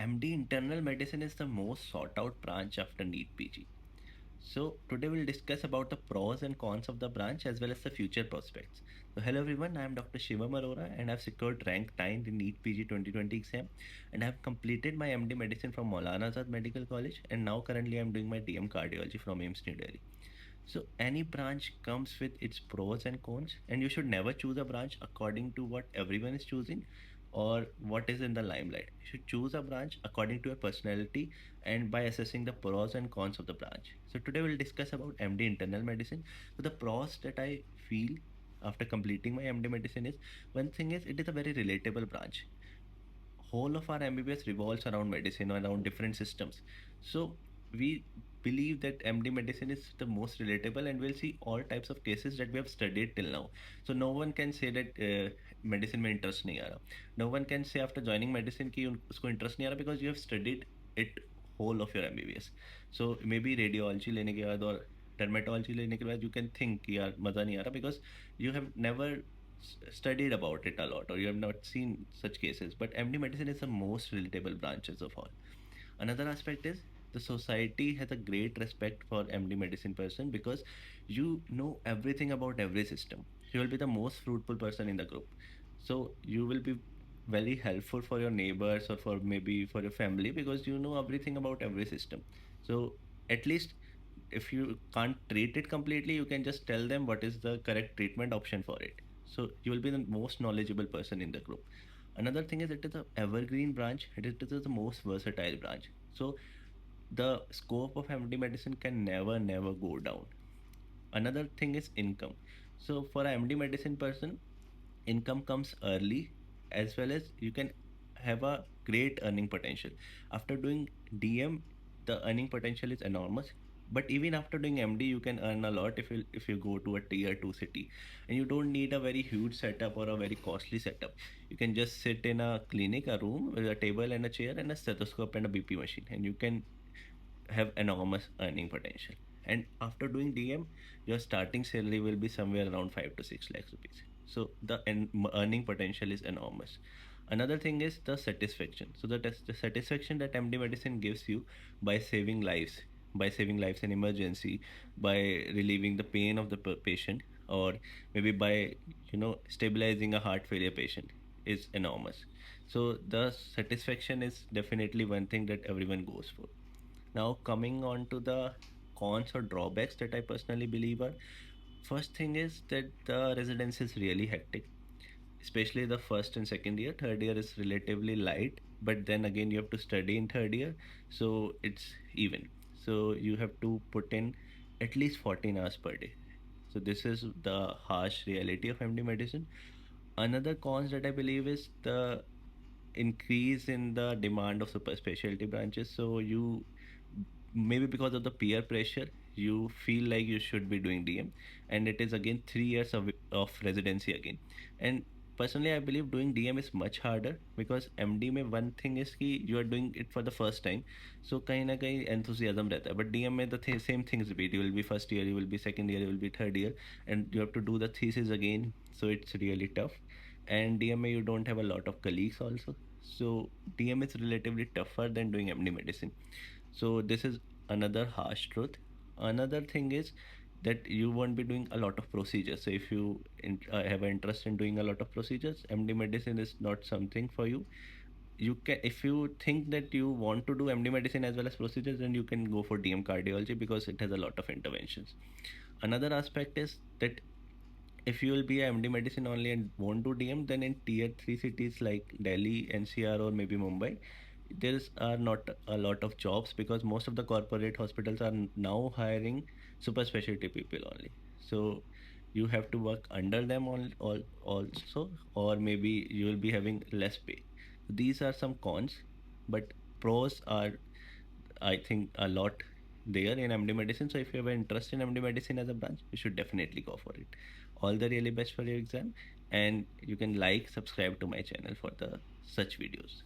MD Internal Medicine is the most sought out branch after NEET PG. So today we'll discuss about the pros and cons of the branch as well as the future prospects. So hello everyone, I am Dr. Shivam Arora and I've secured rank 9 in NEET PG 2020 exam and I have completed my MD Medicine from Maulana Azad Medical College and now currently I'm doing my DM Cardiology from AIMS New Delhi. So any branch comes with its pros and cons, and you should never choose a branch according to what everyone is choosing or what is in the limelight. You should choose a branch according to your personality and by assessing the pros and cons of the branch. So today we'll discuss about MD internal medicine. So the pros that I feel after completing my MD medicine is, one thing is it is a very relatable branch. Whole of our MBBS revolves around medicine, around different systems. So we believe that MD medicine is the most relatable, and we'll see all types of cases that we have studied till now. So no one can say that medicine में interest नहीं आ रहा. No one can say after joining medicine कि उसको interest नहीं आ रहा because you have studied it whole of your MBBS. So maybe radiology लेने के बाद और dermatology लेने के बाद you can think कि यार मज़ा नहीं आ रहा because you have never studied about it a lot or you have not seen such cases, but MD medicine is the most relatable branches of all. Another aspect is the society has a great respect for MD medicine person because you know everything about every system. You will be the most fruitful person in the group, so you will be very helpful for your neighbors or for maybe for your family because you know everything about every system. So at least if you can't treat it completely, you can just tell them what is the correct treatment option for it. So you will be the most knowledgeable person in the group. Another thing is it is a evergreen branch. It is the most versatile branch. So the scope of MD medicine can never go down. Another thing is income. So for a MD medicine person, income comes early as well as you can have a great earning potential. After doing DM, the earning potential is enormous. But even after doing MD, you can earn a lot if you go to a tier 2 city, and you don't need a very huge setup or a very costly setup. You can just sit in a clinic, a room with a table and a chair and a stethoscope and a BP machine, and you can have enormous earning potential. And after doing DM, your starting salary will be somewhere around 5 to 6 lakhs rupees. So the earning potential is enormous. Another thing is the satisfaction. So the satisfaction that MD medicine gives you by saving lives, by saving lives in emergency, by relieving the pain of the patient, or maybe by stabilizing a heart failure patient is enormous. So the satisfaction is definitely one thing that everyone goes for. Now, coming on to the cons or drawbacks that I personally believe are, first thing is that the residence is really hectic, especially the first and second year. Third year is relatively light, but then again, you have to study in third year, so it's even. So you have to put in at least 14 hours per day. So this is the harsh reality of MD medicine. Another cons that I believe is the increase in the demand of super specialty branches. So you, maybe because of the peer pressure, you feel like you should be doing DM, and it is again 3 years of residency again. And personally I believe doing DM is much harder because MD में one thing is कि you are doing it for the first time, so कहीं ना कहीं enthusiasm रहता है, but DM में the same things repeat. You will be first year, you will be second year, you will be third year, and you have to do the thesis again, so it's really tough. And DMA you don't have a lot of colleagues also, so DM is relatively tougher than doing MD medicine. So this is another harsh truth. Another thing is that you won't be doing a lot of procedures. So if you have an interest in doing a lot of procedures, MD medicine is not something for you. You can, if you think that you want to do MD medicine as well as procedures, then you can go for DM cardiology because it has a lot of interventions. Another aspect is that if you will be a MD medicine only and won't do DM, then in tier 3 cities like Delhi, NCR, or maybe Mumbai, there are not a lot of jobs because most of the corporate hospitals are now hiring super specialty people only. So you have to work under them all also, or maybe you will be having less pay. These are some cons, but pros are, I think, a lot there in MD medicine. So if you have an interest in MD medicine as a branch, you should definitely go for it. All the really best for your exam, and you can like, subscribe to my channel for the such videos.